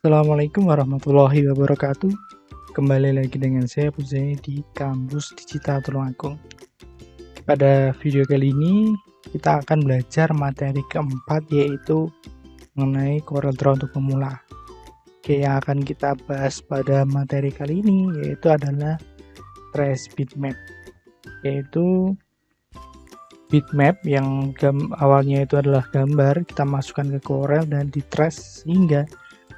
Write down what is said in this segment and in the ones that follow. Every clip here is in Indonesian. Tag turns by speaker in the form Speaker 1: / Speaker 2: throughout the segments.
Speaker 1: Assalamualaikum warahmatullahi wabarakatuh. Kembali lagi dengan saya Puzai di Kampus Digital Tulungagung. Pada video kali ini kita akan belajar materi keempat, yaitu mengenai CorelDRAW untuk pemula. Oke, yang akan kita bahas pada materi kali ini yaitu adalah trace bitmap, yaitu bitmap yang awalnya itu adalah gambar, kita masukkan ke Corel dan di trace sehingga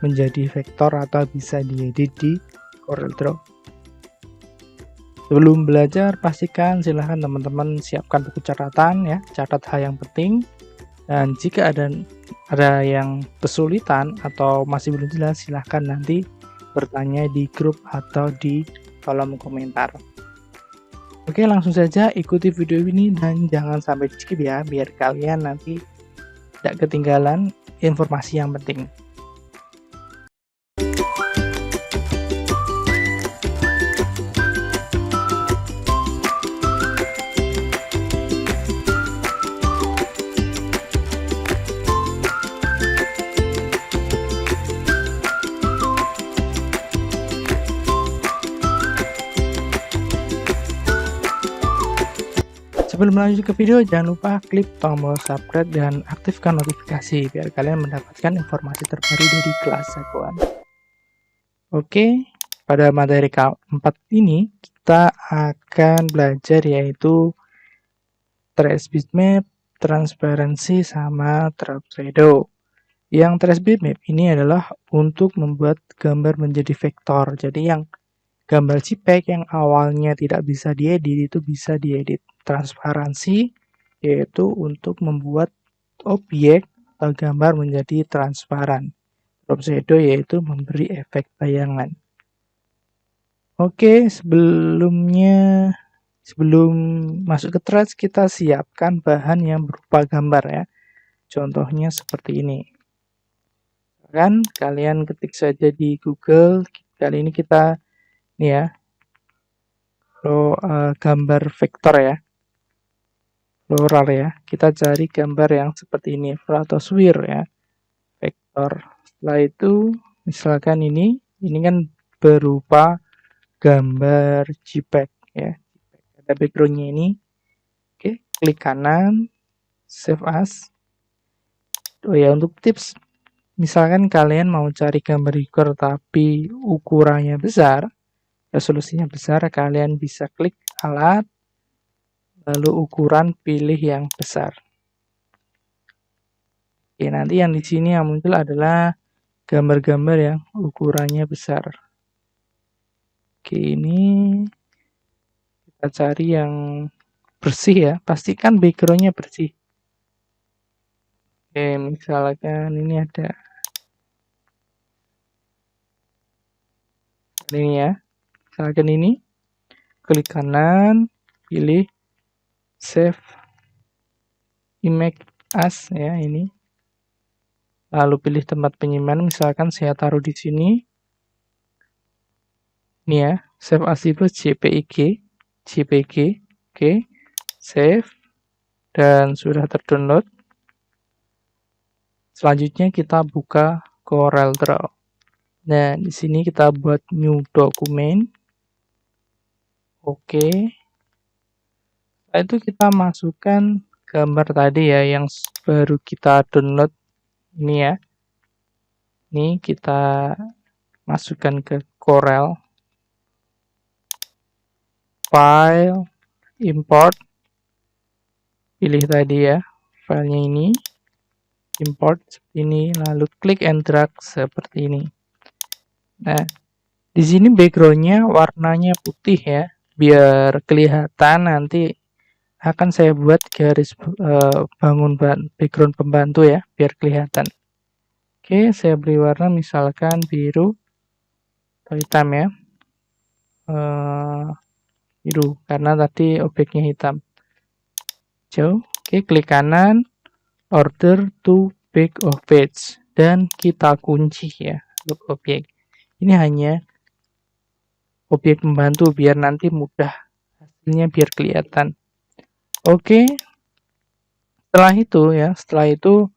Speaker 1: menjadi vektor atau bisa diedit di CorelDRAW. Sebelum belajar, pastikan silahkan teman-teman siapkan buku catatan ya, catat hal yang penting. Dan jika ada yang kesulitan atau masih belum jelas, silahkan nanti bertanya di grup atau di kolom komentar. Oke, langsung saja ikuti video ini dan jangan sampai di skip ya, biar kalian nanti tidak ketinggalan informasi yang penting. Sebelum lanjut ke video, jangan lupa klik tombol subscribe dan aktifkan notifikasi biar kalian mendapatkan informasi terbaru dari kelas jagoan. Oke, pada materi keempat ini kita akan belajar yaitu trace bitmap, transparansi, sama drop shadow. Yang trace bitmap ini adalah untuk membuat gambar menjadi vektor. Jadi yang gambar JPEG yang awalnya tidak bisa diedit itu bisa diedit. Transparansi yaitu untuk membuat objek atau gambar menjadi transparan. Drop shadow yaitu memberi efek bayangan. Oke, sebelum masuk ke trace kita siapkan bahan yang berupa gambar ya. Contohnya seperti ini. Kan kalian ketik saja di Google. Kali ini kita ya, gambar vektor ya, floral ya. Kita cari gambar yang seperti ini, Stratosphere ya, vektor. Setelah itu misalkan ini kan berupa gambar JPEG ya, ada backgroundnya ini. Oke, klik kanan, save as. Oh ya, untuk tips, misalkan kalian mau cari gambar record tapi ukurannya besar, resolusinya besar, kalian bisa klik alat, lalu ukuran pilih yang besar. Oke, nanti yang di sini yang muncul adalah gambar-gambar yang ukurannya besar. Oke, ini kita cari yang bersih ya, pastikan backgroundnya bersih. Oke, misalkan ini ada ini ya, misalkan ini, klik kanan, pilih save image as ya, ini, lalu pilih tempat penyimpanan, misalkan saya taruh di sini, ini ya, save as itu JPG, oke, save, dan sudah terdownload. Selanjutnya kita buka CorelDRAW. Nah, di sini kita buat new document. Oke. Setelah itu kita masukkan gambar tadi ya yang baru kita download ini ya. Ini kita masukkan ke Corel. File, import. Pilih tadi ya, filenya ini. Import seperti ini, lalu klik and drag seperti ini. Nah, di sini backgroundnya warnanya putih ya, biar kelihatan. Nanti akan saya buat garis background pembantu ya, biar kelihatan. Oke, saya beri warna misalkan biru atau hitam ya, biru karena tadi objeknya hitam. Jauh. Oke, klik kanan, order to back of page, dan kita kunci ya untuk objek. Ini hanya objek pembantu biar nanti mudah hasilnya, biar kelihatan. Oke, setelah itu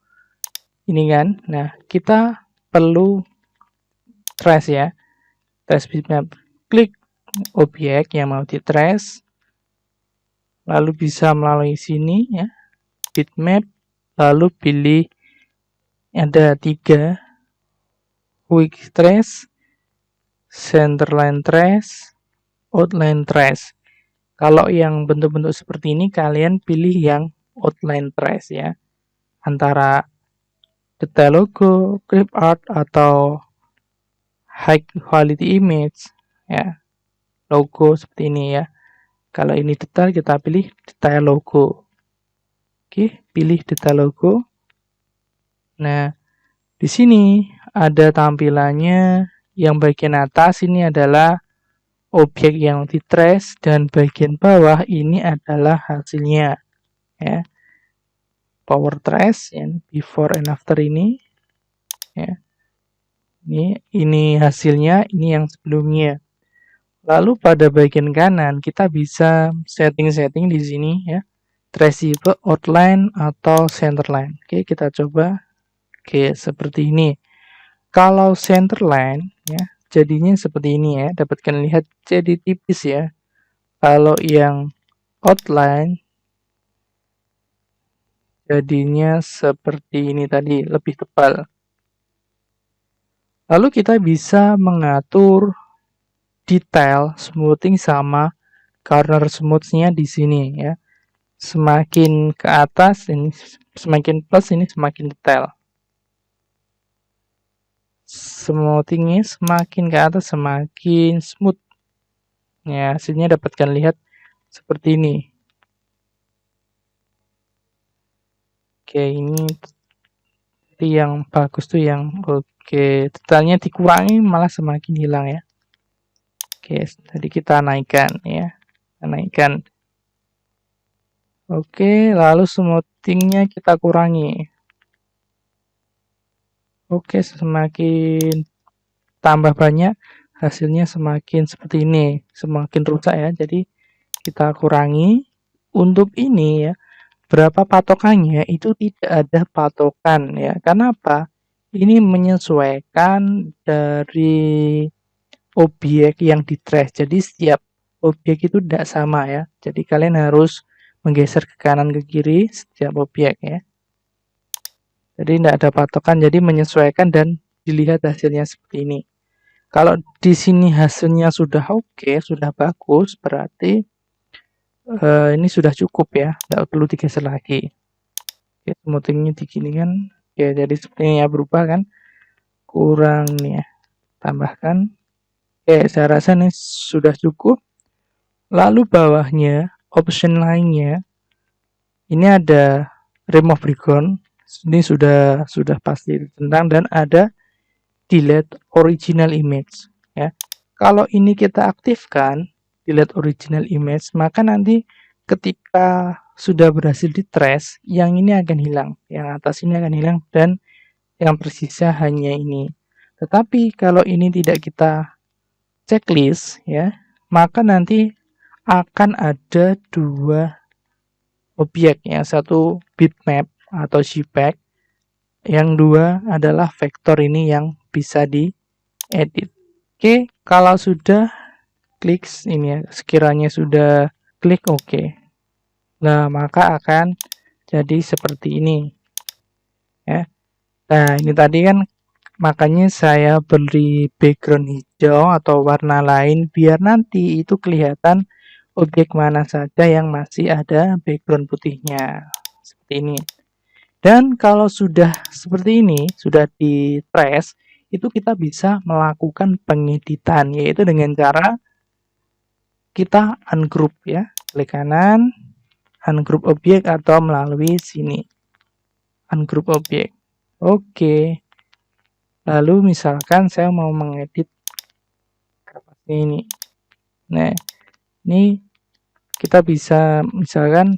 Speaker 1: ini kan, nah kita perlu trace ya. Trace bitmap. Klik objek yang mau di trace, lalu bisa melalui sini ya, bitmap, lalu pilih ada 3, quick trace, centerline trace, outline trace. Kalau yang bentuk-bentuk seperti ini kalian pilih yang outline trace ya, antara detail logo, clip art, atau high quality image ya, logo seperti ini ya. Kalau ini detail, kita pilih detail logo. Oke, pilih detail logo. Nah, di sini ada tampilannya. Yang bagian atas ini adalah objek yang di trace, dan bagian bawah ini adalah hasilnya ya. Power trace yang before and after ini ya. Ini hasilnya, ini yang sebelumnya. Lalu pada bagian kanan kita bisa setting-setting di sini ya. Traceable, outline, atau centerline. Oke, kita coba. Oke, seperti ini. Kalau centerline ya, jadinya seperti ini ya. Dapatkan lihat jadi tipis ya. Kalau yang outline jadinya seperti ini tadi, lebih tebal. Lalu kita bisa mengatur detail smoothing sama corner smoothnya di sini ya. Semakin ke atas ini semakin plus, ini semakin detail. Smoothingnya semakin ke atas semakin smooth. Ya, hasilnya dapatkan lihat seperti ini. Oke, ini yang bagus tuh yang oke, detailnya dikurangi malah semakin hilang ya. Oke, tadi kita naikkan ya. Naikkan. Oke, lalu smoothingnya kita kurangi. Oke, semakin tambah banyak hasilnya semakin seperti ini, semakin rusak ya. Jadi kita kurangi. Untuk ini ya, berapa patokannya itu tidak ada patokan ya. Kenapa? Ini menyesuaikan dari objek yang di trace. Jadi setiap objek itu tidak sama ya. Jadi kalian harus menggeser ke kanan ke kiri setiap objek ya. Jadi tidak ada patokan, jadi menyesuaikan dan dilihat hasilnya seperti ini. Kalau di sini hasilnya sudah oke, sudah bagus, berarti ini sudah cukup ya, tidak perlu digeser lagi. Oke, smoothingnya diginikan, ya jadi seperti ini ya, berubah kan, kurang nih ya, tambahkan. Oke, saya rasa ini sudah cukup. Lalu bawahnya, option lainnya, ini ada remove background, ini sudah pasti tentang, dan ada delete original image ya. Kalau ini kita aktifkan delete original image, maka nanti ketika sudah berhasil di trace, yang ini akan hilang, yang atas ini akan hilang, dan yang tersisa hanya ini. Tetapi kalau ini tidak kita checklist ya, maka nanti akan ada 2 objek, yang satu bitmap atau JPEG, yang 2 adalah vektor ini yang bisa diedit. Oke, kalau sudah klik ini ya, sekiranya sudah klik OK. Nah, maka akan jadi seperti ini. Ya. Nah, ini tadi kan makanya saya beri background hijau atau warna lain biar nanti itu kelihatan objek mana saja yang masih ada background putihnya. Seperti ini. Dan kalau sudah seperti ini, sudah di trace, itu kita bisa melakukan pengeditan, yaitu dengan cara kita ungroup ya, klik kanan, ungroup objek, atau melalui sini, ungroup objek. Oke, lalu misalkan saya mau mengedit ini. Nah, ini kita bisa misalkan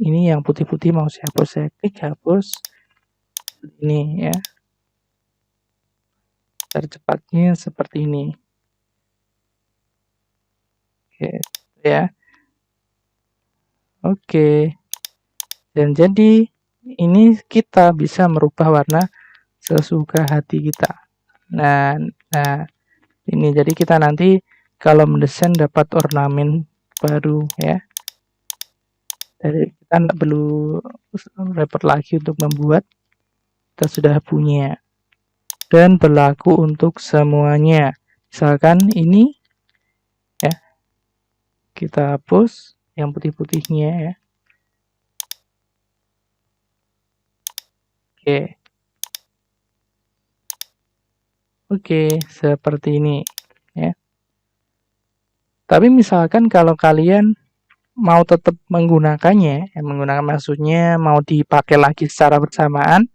Speaker 1: ini yang putih-putih mau saya hapus, saya klik hapus ini ya. Tercepatnya seperti ini. Oke, ya. Oke. Dan jadi ini kita bisa merubah warna sesuka hati kita. Nah, ini jadi kita nanti kalau mendesain dapat ornamen baru ya. Jadi kita nggak perlu repot lagi untuk membuat, kita sudah punya. Dan berlaku untuk semuanya. Misalkan ini ya, kita hapus yang putih-putihnya ya. Oke, seperti ini ya. Tapi misalkan kalau kalian mau tetap menggunakannya, menggunakan maksudnya mau dipakai lagi secara bersamaan,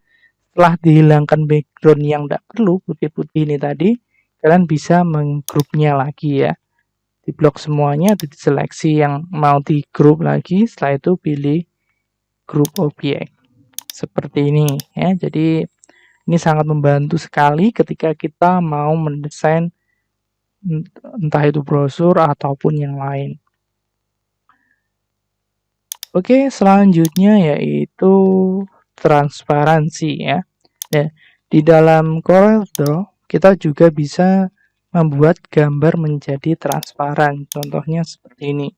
Speaker 1: setelah dihilangkan background yang tidak perlu putih-putih ini tadi, kalian bisa menggrupnya lagi ya. Di blok semuanya, diseleksi yang mau di grup lagi, setelah itu pilih grup objek. Seperti ini ya. Jadi ini sangat membantu sekali ketika kita mau mendesain entah itu brosur ataupun yang lain. Oke, selanjutnya yaitu transparansi ya. Di dalam CorelDRAW kita juga bisa membuat gambar menjadi transparan. Contohnya seperti ini.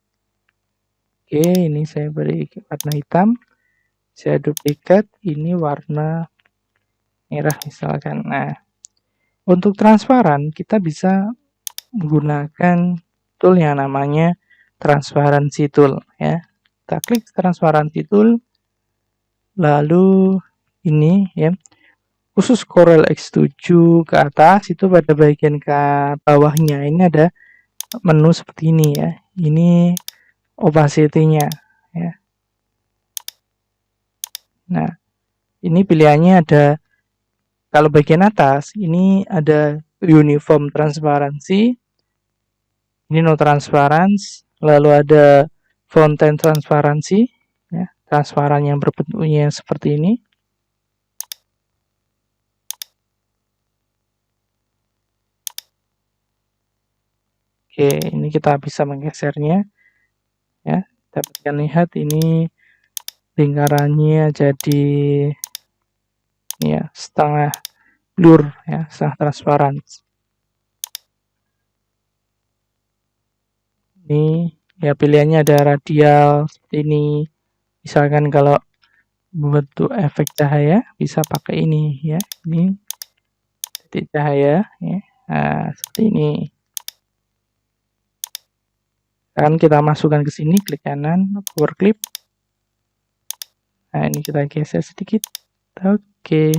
Speaker 1: Oke, ini saya beri warna hitam. Saya duplikat, ini warna merah misalkan. Nah, untuk transparan kita bisa menggunakan tool yang namanya transparency tool ya. Kita klik transparency tool, lalu ini ya, khusus Corel X7 ke atas itu pada bagian ke bawahnya ini ada menu seperti ini ya. Ini opacity-nya ya. Nah, ini pilihannya ada, kalau bagian atas ini ada uniform transparency, ini no transparency, lalu ada fountain transparency ya, transparan yang berbentuknya seperti ini. Oke, ini kita bisa menggesernya ya. Dapat lihat ini lingkarannya jadi ini ya, setengah blur ya, setengah transparan. Ini ya pilihannya ada radial seperti ini. Misalkan kalau membentuk efek cahaya bisa pakai ini ya. Ini titik cahaya ya. Nah, seperti ini. Kan kita masukkan ke sini, klik kanan, power clip. Nah, ini kita geser sedikit. Oke.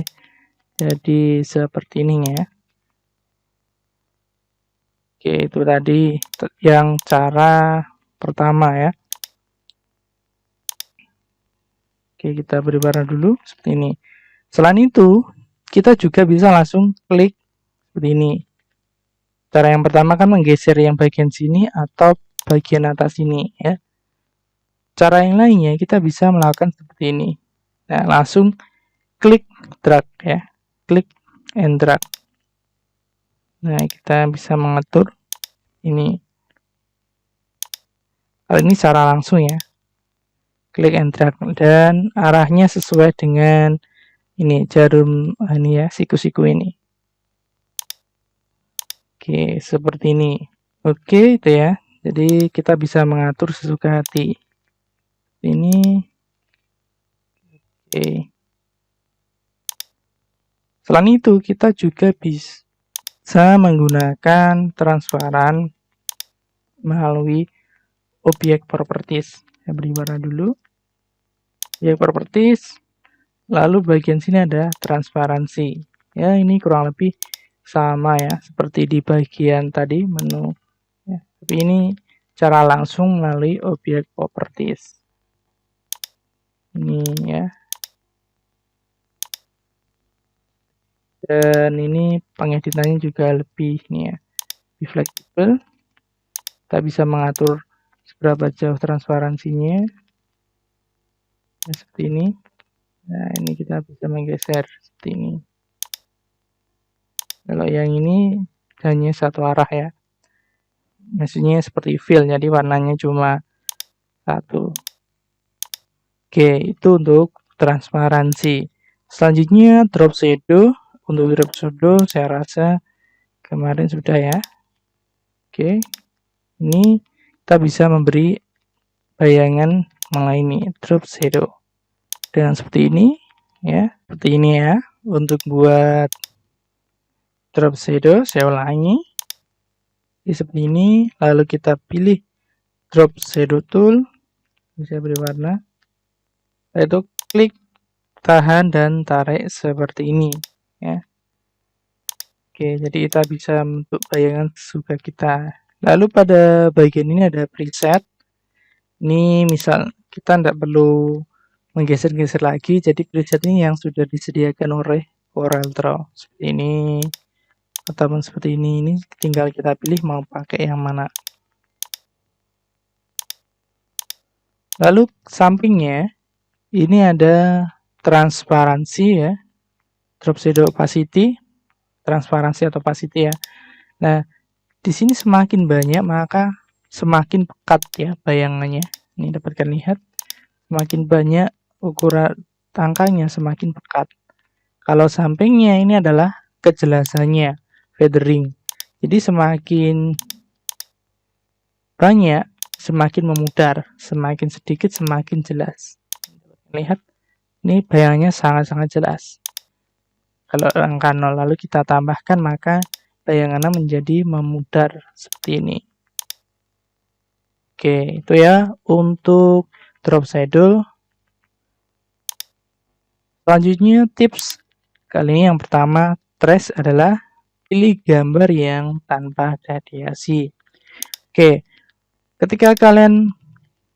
Speaker 1: Jadi seperti ini ya. Oke, itu tadi yang cara pertama ya. Oke, kita beri warna dulu seperti ini. Selain itu, kita juga bisa langsung klik seperti ini. Cara yang pertama kan menggeser yang bagian sini atau bagian atas ini ya. Cara yang lainnya kita bisa melakukan seperti ini. Nah, langsung klik drag ya. Klik and drag. Nah, kita bisa mengatur ini. Kalau ini secara langsung ya. Klik and drag dan arahnya sesuai dengan ini jarum ini ya, siku-siku ini. Oke, seperti ini. Oke, itu ya. Jadi kita bisa mengatur sesuka hati. Ini. Oke. Selain itu, kita juga bisa menggunakan transparan melalui objek properties. Saya beri warna dulu. Objek properties. Lalu bagian sini ada transparansi. Ya, ini kurang lebih sama ya, seperti di bagian tadi menu. Ya, tapi ini cara langsung melalui objek properties. Ini ya. Dan ini pengeditannya juga lebih nih ya, lebih fleksibel. Kita bisa mengatur seberapa jauh transparansinya. Ya, seperti ini. Nah, ini kita bisa menggeser seperti ini. Kalau yang ini hanya satu arah ya. Maksudnya seperti fill, jadi warnanya cuma satu. Oke, itu untuk transparansi. Selanjutnya drop shadow. Untuk drop shadow saya rasa kemarin sudah ya. Oke, ini kita bisa memberi bayangan mengenai ini drop shadow dengan seperti ini ya, seperti ini ya. Untuk buat drop shadow saya ulangi seperti ini, lalu kita pilih drop shadow tool, bisa beri warna, lalu klik, tahan dan tarik seperti ini ya. Oke, jadi kita bisa membentuk bayangan sesuka kita. Lalu pada bagian ini ada preset. Ini misal kita tidak perlu menggeser-geser lagi, jadi preset ini yang sudah disediakan oleh CorelDRAW seperti ini ataupun seperti ini tinggal kita pilih mau pakai yang mana. Lalu sampingnya ini ada transparansi ya, drop shadow opacity, transparansi atau opacity ya. Nah, di sini semakin banyak maka semakin pekat ya bayangannya. Ini dapat kalian lihat, semakin banyak ukuran angkanya semakin pekat. Kalau sampingnya ini adalah kejelasannya, feathering. Jadi semakin banyak semakin memudar, semakin sedikit semakin jelas. Lihat, ini bayangannya sangat-sangat jelas. Kalau angka 0 lalu kita tambahkan maka bayangannya menjadi memudar seperti ini. Oke, itu ya untuk drop shadow. Selanjutnya tips kali ini yang pertama trace adalah pilih gambar yang tanpa radiasi. Oke, ketika kalian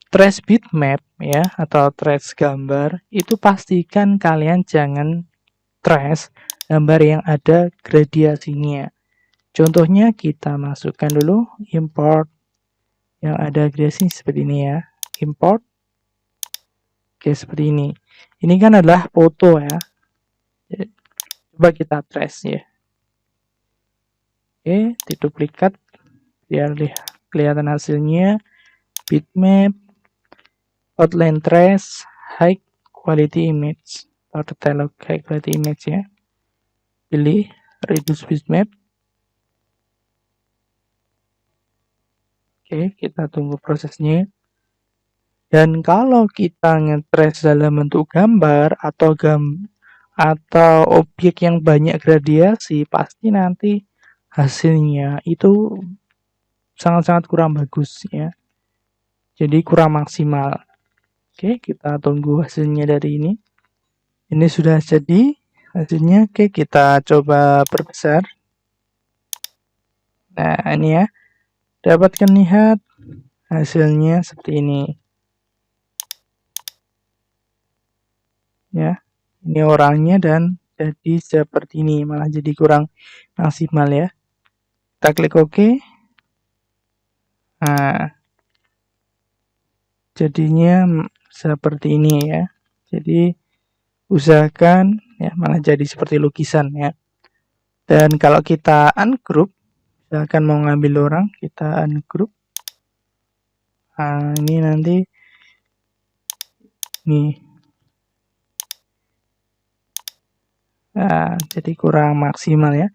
Speaker 1: trace bitmap ya atau trace gambar, itu pastikan kalian jangan trace gambar yang ada gradasinya. Contohnya kita masukkan dulu import yang ada gradasi seperti ini ya. Import. Oke, seperti ini. Ini kan adalah foto ya. Coba kita trace ya. Oke, diduplikat biar kelihatan hasilnya. Bitmap, outline trace, high quality image atau detail high quality image ya. Pilih reduce bitmap. Oke, kita tunggu prosesnya. Dan kalau kita nge-trace dalam bentuk gambar atau objek yang banyak gradiasi, pasti nanti hasilnya itu sangat-sangat kurang bagus ya. Jadi kurang maksimal. Oke, kita tunggu hasilnya dari ini. Ini sudah jadi hasilnya. Oke, kita coba perbesar. Nah, ini ya. Dapatkan lihat hasilnya seperti ini. Ya, ini orangnya dan jadi seperti ini, malah jadi kurang maksimal ya. Kita klik OK. Nah, jadinya seperti ini ya. Jadi usahakan ya malah jadi seperti lukisan ya. Dan kalau kita ungroup, misalkan mau ngambil orang, kita ungroup. Nah, ini nanti nih. Nah, jadi kurang maksimal ya.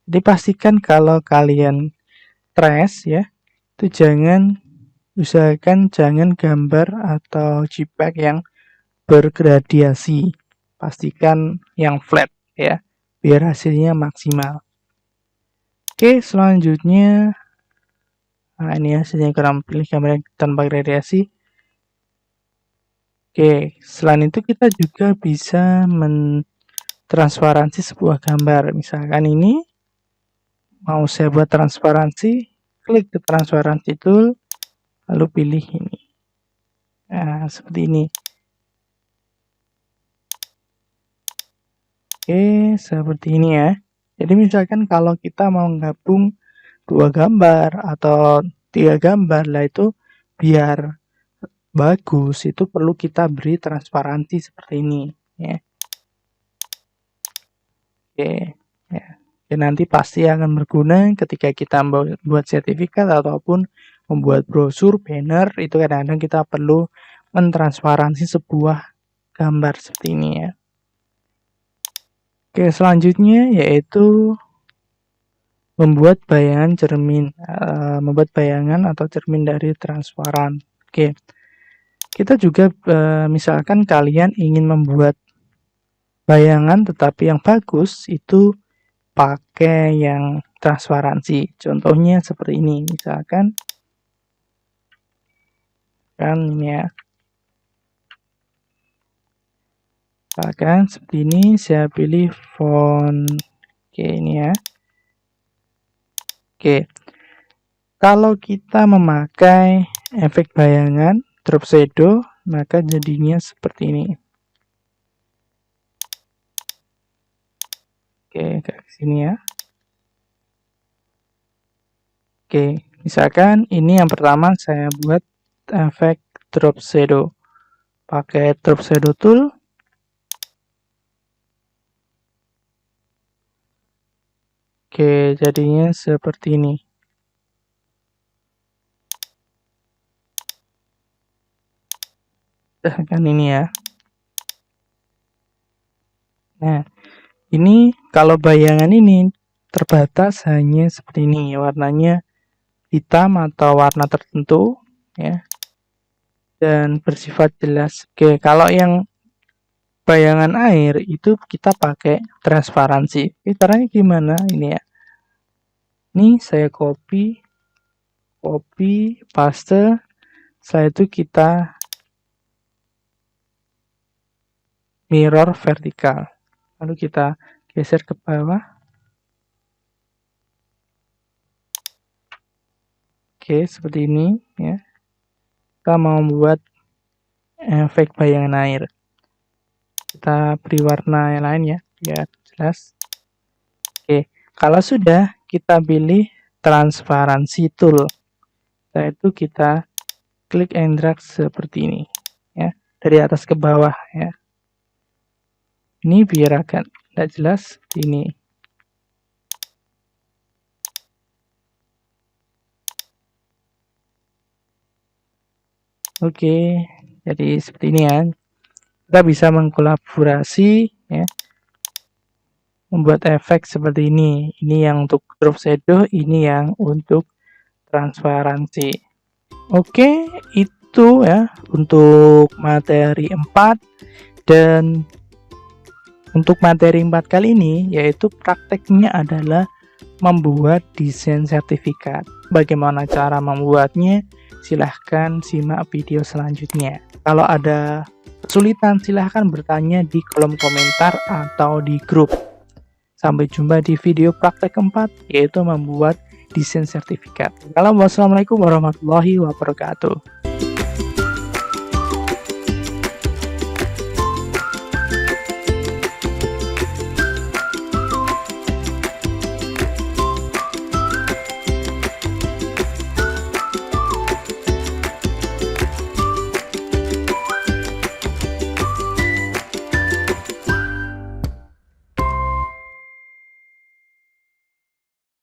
Speaker 1: Jadi pastikan kalau kalian trace ya, itu usahakan jangan gambar atau JPEG yang bergradiasi. Pastikan yang flat ya, biar hasilnya maksimal. Oke, selanjutnya nah ini hasilnya kurang, pilih gambar tanpa gradiasi. Oke, selain itu kita juga bisa mentransparansi sebuah gambar. Misalkan ini mau saya buat transparansi, klik ke transparansi tool, lalu pilih ini. Nah, seperti ini. Oke, seperti ini ya. Jadi misalkan kalau kita mau gabung 2 gambar atau 3 gambar lah, itu biar bagus itu perlu kita beri transparansi seperti ini ya. Oke ya. Dan nanti pasti akan berguna ketika kita membuat sertifikat ataupun membuat brosur, banner, itu kadang-kadang kita perlu mentransparansi sebuah gambar seperti ini ya. Oke, selanjutnya yaitu membuat bayangan cermin, membuat bayangan atau cermin dari transparan. Oke. Kita juga misalkan kalian ingin membuat bayangan tetapi yang bagus itu pakai yang transparansi. Contohnya seperti ini, misalkan kan ini ya. Misalkan seperti ini, saya pilih font. Oke, ini ya. Oke. Kalau kita memakai efek bayangan drop shadow, maka jadinya seperti ini. Oke, ke sini ya. Oke, misalkan ini yang pertama saya buat efek drop shadow. Pakai drop shadow tool. Oke, jadinya seperti ini. Kan ini ya. Nah, ini kalau bayangan ini terbatas hanya seperti ini, warnanya hitam atau warna tertentu ya, dan bersifat jelas. Oke, kalau yang bayangan air itu kita pakai transparansi. Caranya gimana? Ini ya. Ini saya copy, paste. Setelah itu kita mirror vertikal. Lalu kita geser ke bawah. Oke, seperti ini ya. Kita mau membuat efek bayangan air. Kita beri warna yang lain ya, biar jelas. Oke, kalau sudah, kita pilih transparansi tool. Setelah itu kita klik and drag seperti ini ya, dari atas ke bawah ya. Ini biar agak tidak jelas ini. Oke, jadi seperti ini ya. Kita bisa mengkolaborasi ya, membuat efek seperti ini. Ini yang untuk drop shadow, ini yang untuk transparansi. Oke, itu ya untuk materi 4. Dan untuk materi 4 kali ini, yaitu prakteknya adalah membuat desain sertifikat. Bagaimana cara membuatnya? Silahkan simak video selanjutnya. Kalau ada kesulitan, silahkan bertanya di kolom komentar atau di grup. Sampai jumpa di video praktek keempat, yaitu membuat desain sertifikat. Wassalamualaikum warahmatullahi wabarakatuh.